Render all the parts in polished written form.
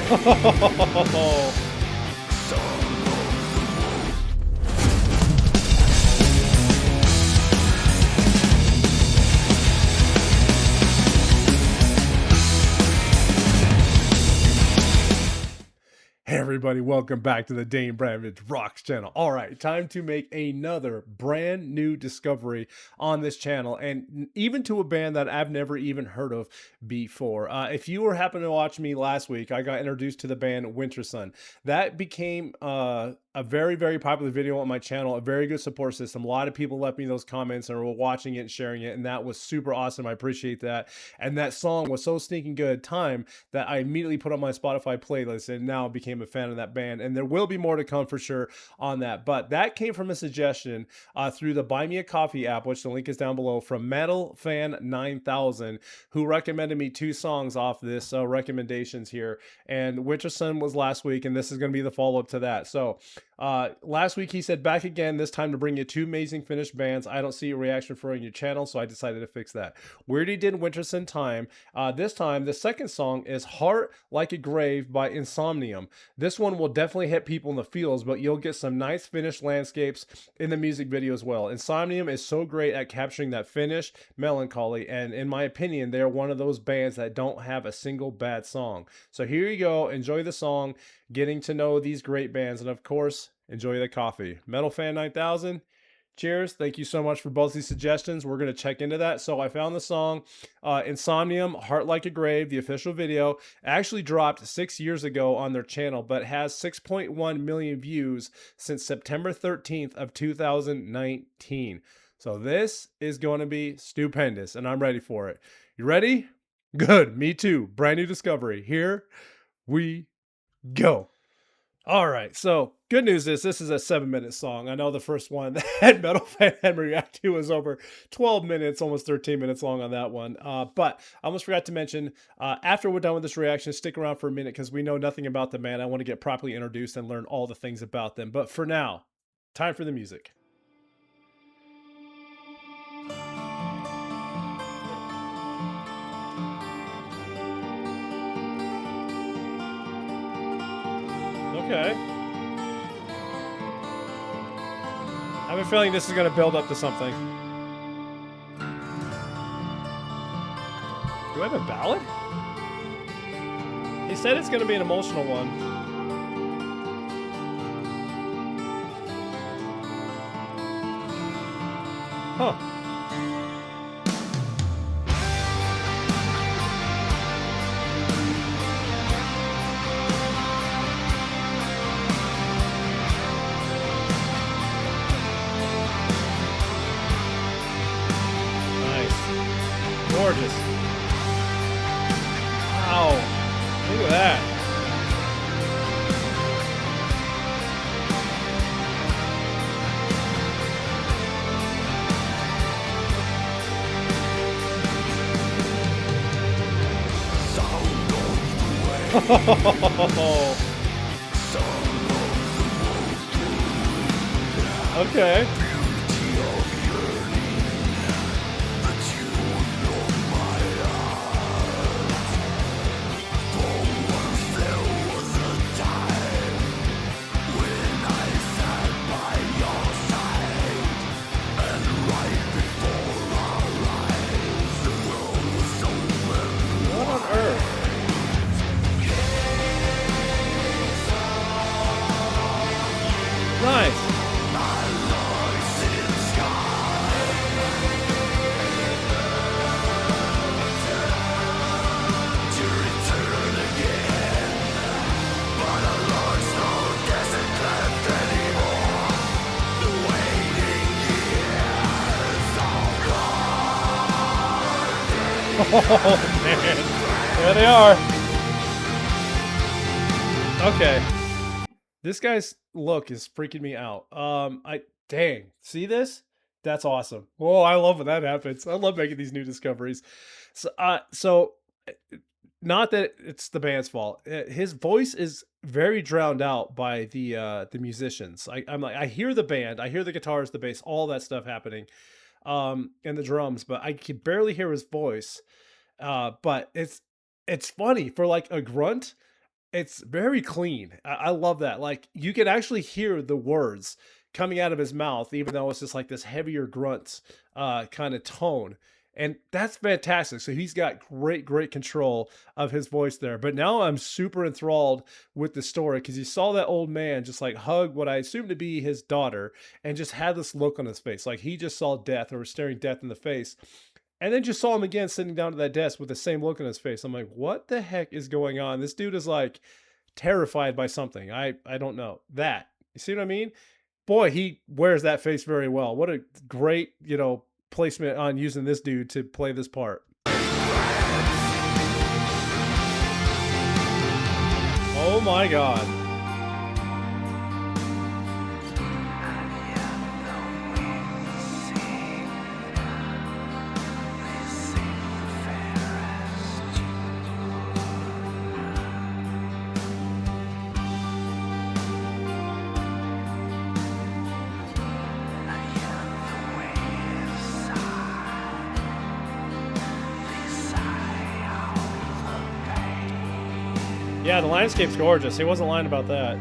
Hey everybody, welcome back to the Dane Bramage Rocks channel. All right, time to make another brand new discovery on this channel, and even to a band that I've never even heard of before. If you were happening to watch me last week, I got introduced to the band Wintersun. That became a very, very popular video on my channel, a very good support system. A lot of people left me those comments and were watching it and sharing it, and that was super awesome. I appreciate that. And that song was so stinking good time that I immediately put on my Spotify playlist and now became a fan of that band. And there will be more to come for sure on that. But that came from a suggestion through the Buy Me a Coffee app, which the link is down below, from Metal Fan 9000, who recommended me two songs off this recommendations here. And Wintersun was last week, and this is going to be the follow up to that. So last week he said back again, this time to bring you two amazing Finnish bands. I don't see a reaction for on your channel, so I decided to fix that. We already did Wintersun Time. This time, the second song is Heart Like a Grave by Insomnium. This one will definitely hit people in the feels, but you'll get some nice Finnish landscapes in the music video as well. Insomnium is so great at capturing that Finnish melancholy, and in my opinion, they're one of those bands that don't have a single bad song. So here you go, enjoy the song, getting to know these great bands, and of course, enjoy the coffee. Metal Fan 9000, cheers. Thank you so much for both these suggestions. We're going to check into that. So I found the song Insomnium, Heart Like a Grave, the official video, actually dropped 6 years ago on their channel, but has 6.1 million views since September 13th of 2019. So this is going to be stupendous, and I'm ready for it. You ready? Good. Me too. Brand new discovery. Here we go. All right, so good news is this is a 7-minute song. I know the first one that Metal Fan had me react to was over 12 minutes, almost 13 minutes long on that one. But I almost forgot to mention, after we're done with this reaction, stick around for a minute because we know nothing about the band. I want to get properly introduced and learn all the things about them. But for now, time for the music. Okay. I have a feeling this is going to build up to something. Do I have a ballad? He said it's going to be an emotional one. Huh. Gorgeous. Wow. Look at that. Okay. What on earth? Nice. Oh man, there they are. Okay, this guy's look is freaking me out. Dang, see this? That's awesome. Oh, I love when that happens. I love making these new discoveries. So not that it's the band's fault. His voice is very drowned out by the musicians. I'm like, I hear the band, I hear the guitars, the bass, all that stuff happening, and the drums, but I can barely hear his voice. But it's funny for like a grunt. It's very clean. I love that. Like you can actually hear the words coming out of his mouth, even though it's just like this heavier grunt kind of tone. And that's fantastic. So he's got great control of his voice there. But now I'm super enthralled with the story because you saw that old man just like hug what I assume to be his daughter and just had this look on his face. Like he just saw death or was staring death in the face. And then just saw him again sitting down at that desk with the same look on his face. I'm like, what the heck is going on? This dude is like terrified by something. I don't know. That. You see what I mean? Boy, he wears that face very well. What a great, placement on using this dude to play this part. Oh my god. Yeah, the landscape's gorgeous. He wasn't lying about that.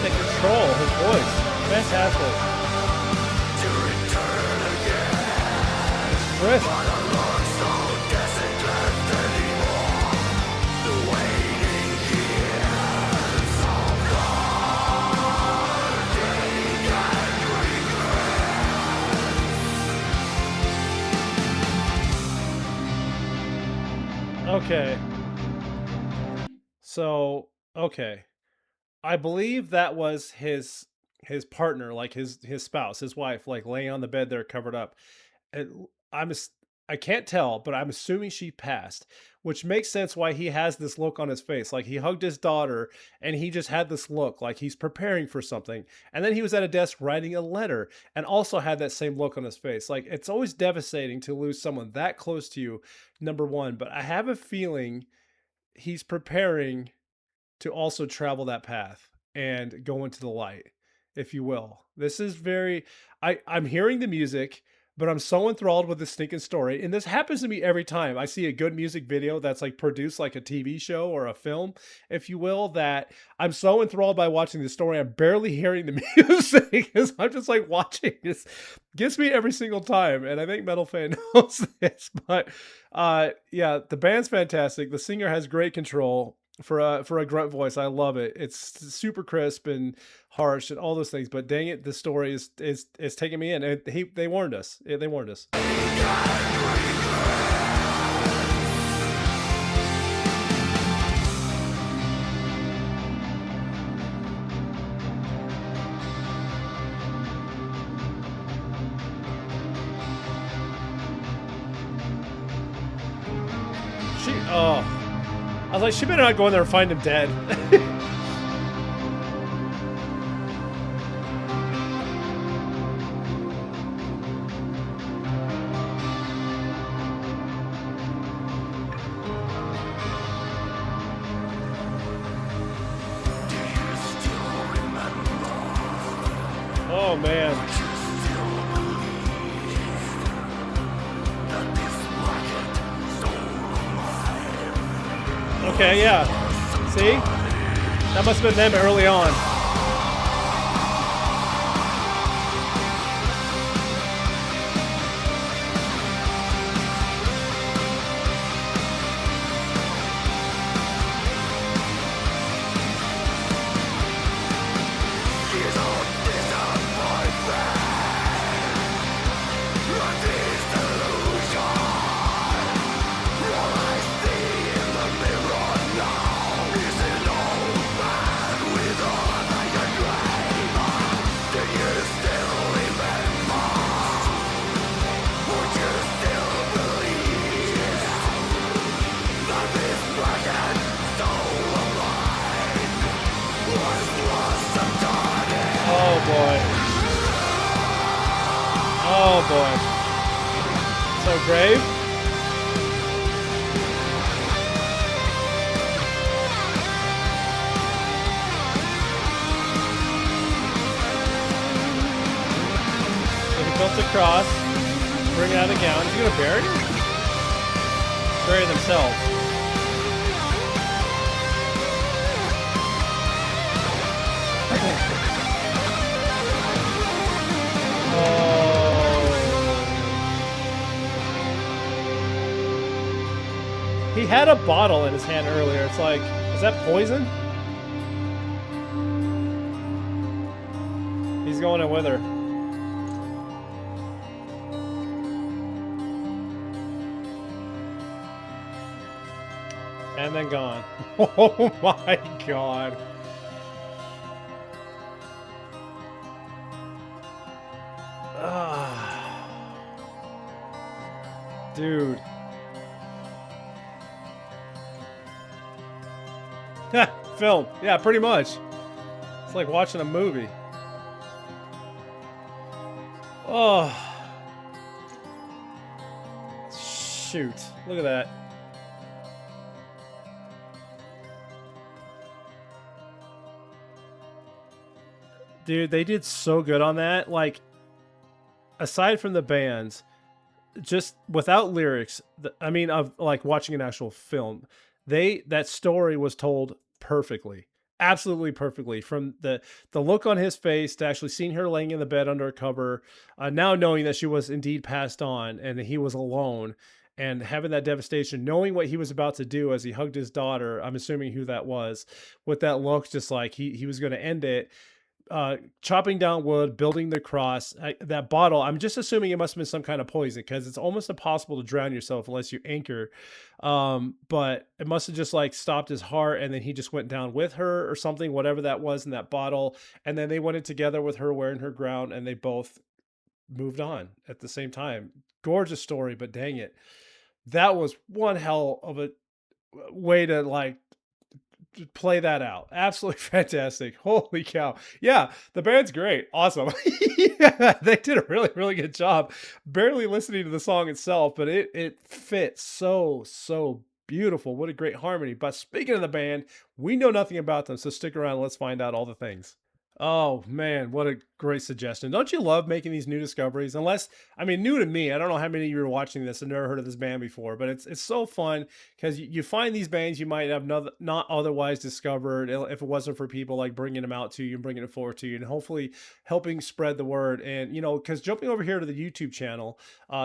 Control his voice. Fantastic. It's crisp. Okay. So, okay. I believe that was his partner, like his spouse, his wife, like laying on the bed there covered up. And I can't tell, but I'm assuming she passed, which makes sense why he has this look on his face. Like he hugged his daughter and he just had this look like he's preparing for something. And then he was at a desk writing a letter and also had that same look on his face. Like it's always devastating to lose someone that close to you, number one. But I have a feeling he's preparing to also travel that path and go into the light, if you will. This is very I'm hearing the music, but I'm so enthralled with the stinking story. And this happens to me every time I see a good music video that's like produced like a TV show or a film, if you will, that I'm so enthralled by watching the story. I'm barely hearing the music because I'm just like watching this. Gets me every single time. And I think Metal Fan knows this. But yeah, the band's fantastic. The singer has great control for a grunt voice. I love it. It's super crisp and harsh and all those things. But dang it, the story is taking me in. And they warned us. They warned us. I was like, she better not go in there and find him dead. Oh, man. Okay, yeah. See? That must have been them early on. boy. Oh boy. So Grave. So he built a cross. Bring out a gown. Is he gonna bury it? Bury themselves. He had a bottle in his hand earlier. It's like, is that poison? He's going in with her. And then gone. Oh my god. Dude. Film. Yeah, pretty much. It's like watching a movie. Oh. Shoot. Look at that. Dude, they did so good on that. Like, aside from the bands, just without lyrics, I mean, of like watching an actual film, that story was told perfectly, absolutely perfectly. From the look on his face to actually seeing her laying in the bed under a cover, now knowing that she was indeed passed on and he was alone, and having that devastation, knowing what he was about to do as he hugged his daughter. I'm assuming who that was, with that look, just like he was going to end it. Chopping down wood, building the cross, that bottle. I'm just assuming it must have been some kind of poison, because it's almost impossible to drown yourself unless you anchor. But it must have just like stopped his heart, and then he just went down with her or something, whatever that was in that bottle. And then they went in together with her wearing her crown, and they both moved on at the same time. Gorgeous story, but dang it, that was one hell of a way to like play that out. Absolutely fantastic. Holy cow. Yeah, the band's great. Awesome. Yeah, they did a really, really good job. Barely listening to the song itself, but it fits so beautiful. What a great harmony. But speaking of the band, we know nothing about them, so stick around. Let's find out all the things. Oh man, what a great suggestion. Don't you love making these new discoveries? Unless, I mean, new to me. I don't know how many of you are watching this and never heard of this band before, but it's so fun because you find these bands you might have not otherwise discovered if it wasn't for people like bringing them out to you and bringing it forward to you, and hopefully helping spread the word. And, you know, because jumping over here to the YouTube channel,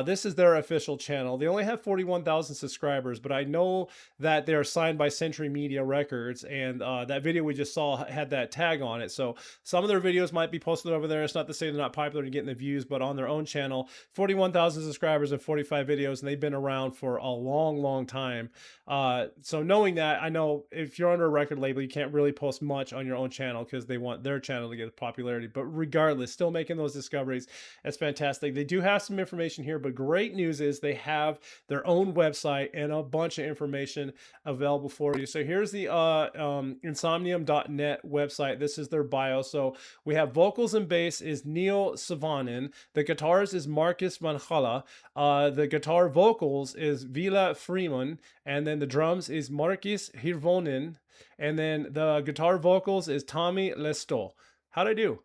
this is their official channel. They only have 41,000 subscribers, but I know that they're signed by Century Media Records, and that video we just saw had that tag on it. So some of their videos might be posted over there. It's not to say they're not popular and getting the views, but on their own channel, 41,000 subscribers and 45 videos, and they've been around for a long time. So knowing that, I know if you're under a record label, you can't really post much on your own channel because they want their channel to get popularity. But regardless, still making those discoveries. That's fantastic. They do have some information here, but great news is they have their own website and a bunch of information available for you. So here's the insomnium.net website. This is their bio. So we have vocals and bass is Neil Savanen. The guitars is Marcus Van Halla. The guitar vocals is Vila Freeman. And then the drums is Marcus Hirvonen. And then the guitar vocals is Tommy Lesto. How'd I do?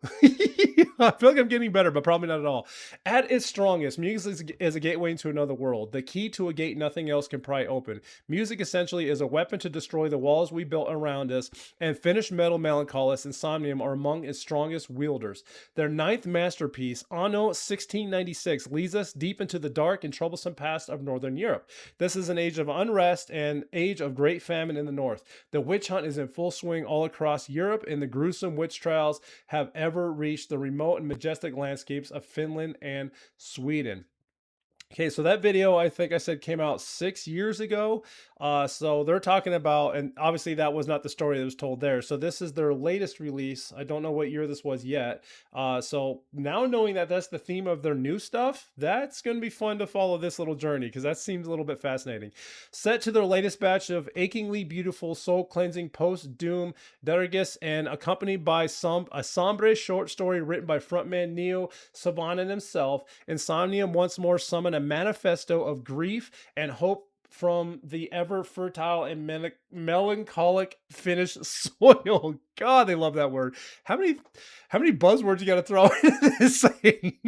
I feel like I'm getting better, but probably not at all. At its strongest, music is a gateway into another world. The key to a gate nothing else can pry open. Music essentially is a weapon to destroy the walls we built around us, and finished metal melancholists and Somnium are among its strongest wielders. Their ninth masterpiece, Anno 1696, leads us deep into the dark and troublesome past of Northern Europe. This is an age of unrest and age of great famine in the north. The witch hunt is in full swing all across Europe, and the gruesome witch trials have ever reached the remote and majestic landscapes of Finland and Sweden. Okay, so that video I think I said came out 6 years ago. So they're talking about, and obviously that was not the story that was told there. So this is their latest release. I don't know what year this was yet. So now knowing that that's the theme of their new stuff, that's going to be fun to follow this little journey because that seems a little bit fascinating. Set to their latest batch of achingly beautiful, soul cleansing post doom dirges, and accompanied by a sombre short story written by frontman Neo Savanan himself, Insomnium once more summon a manifesto of grief and hope from the ever fertile and melancholic Finnish soil. God, they love that word. How many how many buzzwords you got to throw into this saying?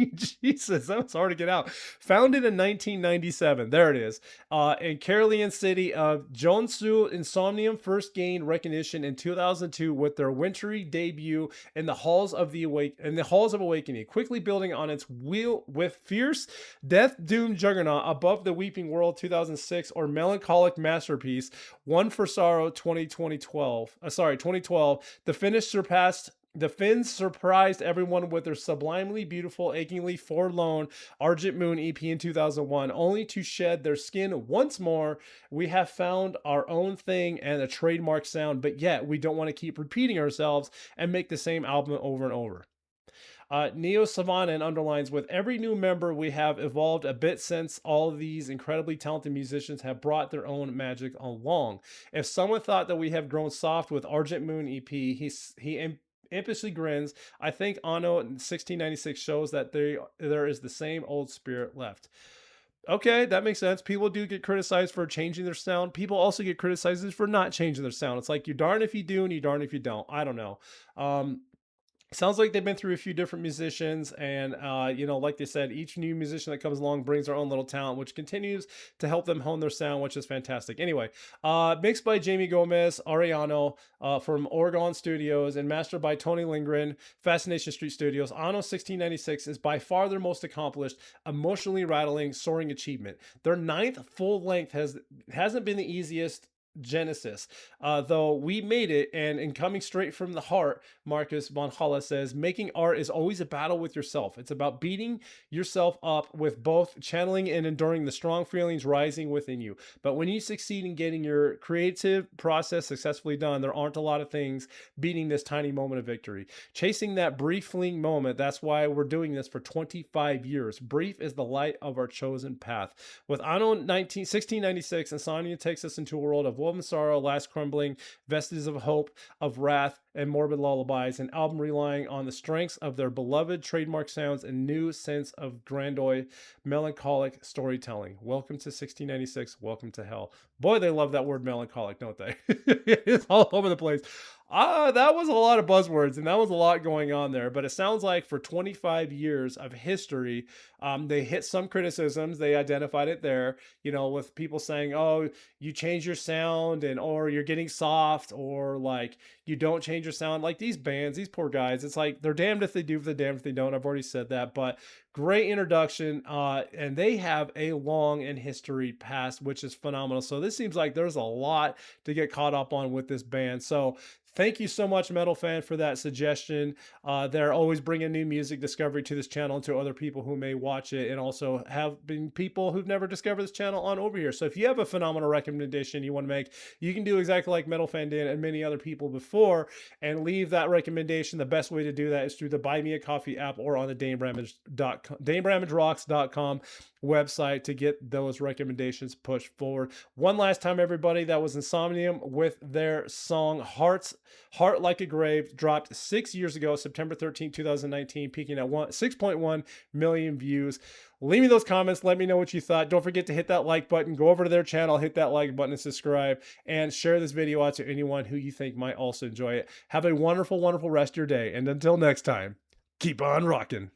Jesus, that was hard to get out. Founded in 1997, there it is. In Karelian city of Jonsu, Insomnium first gained recognition in 2002 with their wintry debut in the halls of awakening, quickly building on its wheel with fierce Death Doom Juggernaut above the Weeping World 2006 or melancholic masterpiece One for Sorrow 2012. The Finns surprised everyone with their sublimely beautiful, achingly forlorn Argent Moon EP in 2001, only to shed their skin once more. We have found our own thing and a trademark sound, but yet we don't want to keep repeating ourselves and make the same album over and over. Neo Savanan underlines, with every new member, we have evolved a bit since all of these incredibly talented musicians have brought their own magic along. If someone thought that we have grown soft with Argent Moon EP, he impishly grins. I think Anno 1696 shows that there is the same old spirit left. Okay, that makes sense. People do get criticized for changing their sound. People also get criticized for not changing their sound. It's like you darn if you do and you darn if you don't. I don't know. Sounds like they've been through a few different musicians, and like they said, each new musician that comes along brings their own little talent, which continues to help them hone their sound, which is fantastic. Anyway, mixed by Jamie Gomez Ariano from Oregon Studios and mastered by Tony Lindgren, Fascination Street Studios. Anno 1696 is by far their most accomplished, emotionally rattling, soaring achievement. Their ninth full length hasn't been the easiest. Genesis, though we made it, and in coming straight from the heart, Marcus von Halle says, making art is always a battle with yourself. It's about beating yourself up with both channeling and enduring the strong feelings rising within you. But when you succeed in getting your creative process successfully done, there aren't a lot of things beating this tiny moment of victory. Chasing that brief fleeting moment, that's why we're doing this for 25 years. Brief is the light of our chosen path. With Anno 1696, Insomnia takes us into a world of woven sorrow, last crumbling, vestiges of hope, of wrath, and morbid lullabies, an album relying on the strengths of their beloved trademark sounds and new sense of grandiose, melancholic storytelling. Welcome to 1696. Welcome to hell. Boy, they love that word melancholic, don't they? It's all over the place. That was a lot of buzzwords and that was a lot going on there, but it sounds like for 25 years of history, they hit some criticisms. They identified it there, with people saying, oh, you change your sound or you're getting soft, or like you don't change your sound. Like these bands, these poor guys, it's like they're damned if they do, they're damned if they don't. I've already said that, but great introduction. And they have a long and history past, which is phenomenal. So this seems like there's a lot to get caught up on with this band. So thank you so much, Metal Fan, for that suggestion. They're always bringing new music discovery to this channel and to other people who may watch it, and also have been people who've never discovered this channel on over here. So if you have a phenomenal recommendation you want to make, you can do exactly like Metal Fan did and many other people before, and leave that recommendation. The best way to do that is through the Buy Me a Coffee app or on the DaneBramageRocks.com website to get those recommendations pushed forward. One last time, everybody, that was Insomnium with their song Heart Like a Grave, dropped 6 years ago, September 13, 2019, peaking at 6.1 million views. Leave me those comments. Let me know what you thought. Don't forget to hit that like button. Go over to their channel, hit that like button and subscribe, and share this video out to anyone who you think might also enjoy it. Have a wonderful, wonderful rest of your day. And until next time, keep on rocking.